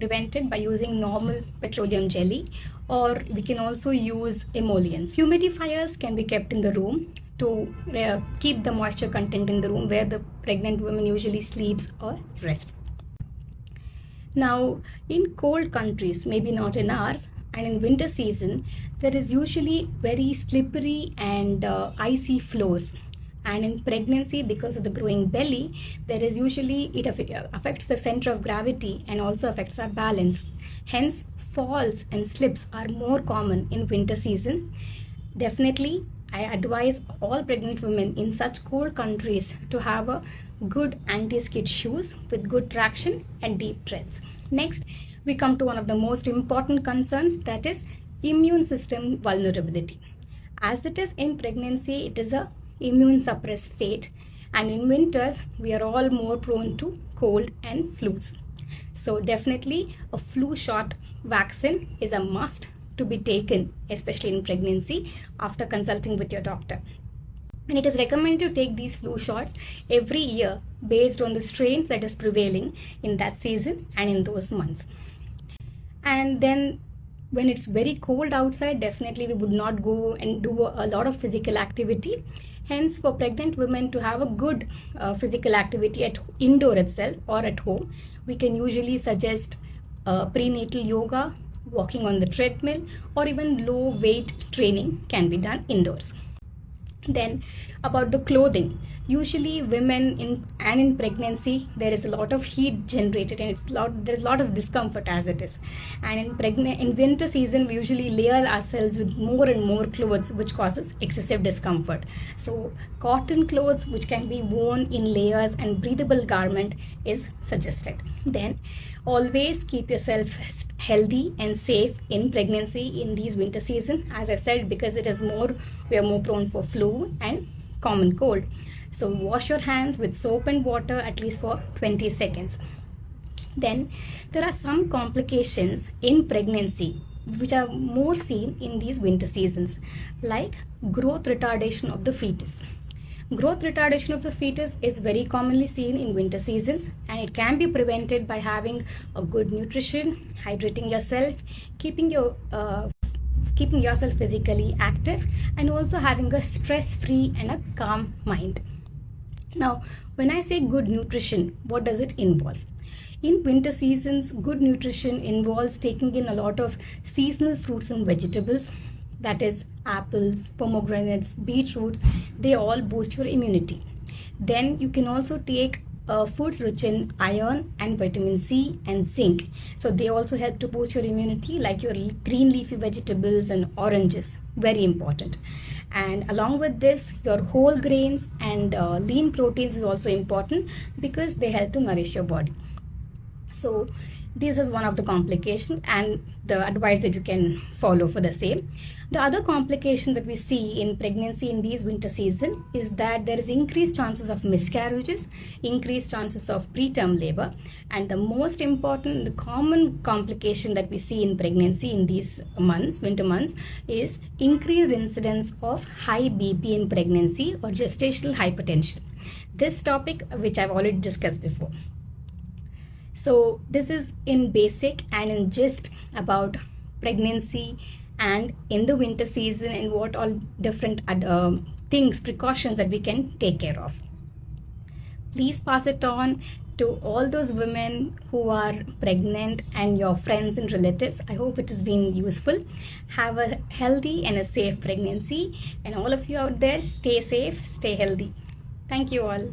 prevented by using normal petroleum jelly, or we can also use emollients. Humidifiers can be kept in the room to keep the moisture content in the room where the pregnant woman usually sleeps or rests. Now, in cold countries, maybe not in ours, and in winter season, there is usually very slippery and icy floors. And in pregnancy, because of the growing belly, there is usually, it affects the center of gravity and also affects our balance. Hence, falls and slips are more common in winter season. Definitely, I advise all pregnant women in such cold countries to have a good anti-skid shoes with good traction and deep treads. Next, we come to one of the most important concerns, that is immune system vulnerability. As it is in pregnancy, it is a immune suppressed state, and in winters we are all more prone to cold and flus. So definitely a flu shot vaccine is a must to be taken, especially in pregnancy, after consulting with your doctor. And it is recommended to take these flu shots every year based on the strains that is prevailing in that season and in those months. And then when it's very cold outside, definitely we would not go and do a lot of physical activity. Hence, for pregnant women to have a good physical activity at indoor itself or at home, we can usually suggest prenatal yoga, walking on the treadmill, or even low weight training can be done indoors. Then about the clothing, usually women in pregnancy, there is a lot of heat generated and there's a lot of discomfort as it is. And in winter season, we usually layer ourselves with more and more clothes, which causes excessive discomfort. So cotton clothes which can be worn in layers and breathable garment is suggested. Then always keep yourself healthy and safe in pregnancy in these winter season, as I said, because we are more prone for flu and common cold. So wash your hands with soap and water at least for 20 seconds. Then there are some complications in pregnancy which are more seen in these winter seasons, like growth retardation of the fetus. Growth retardation of the fetus is very commonly seen in winter seasons, and it can be prevented by having a good nutrition, hydrating yourself, keeping yourself physically active, and also having a stress-free and a calm mind. Now, when I say good nutrition, what does it involve? In winter seasons, good nutrition involves taking in a lot of seasonal fruits and vegetables, that is apples, pomegranates, beetroots. They all boost your immunity. Then you can also take foods rich in iron and vitamin C and zinc. So they also help to boost your immunity, like your green leafy vegetables and oranges, very important. And along with this, your whole grains and lean proteins is also important because they help to nourish your body. So this is one of the complications and the advice that you can follow for the same. The other complication that we see in pregnancy in these winter season is that there is increased chances of miscarriages, increased chances of preterm labor, and the most important, the common complication that we see in pregnancy in these months, winter months, is increased incidence of high BP in pregnancy or gestational hypertension. This topic, which I've already discussed before. So this is in basic and in gist about pregnancy and in the winter season and what all different precautions that we can take care of. Please pass it on to all those women who are pregnant and your friends and relatives. I hope it has been useful. Have a healthy and a safe pregnancy, and all of you out there, stay safe, stay healthy. Thank you all.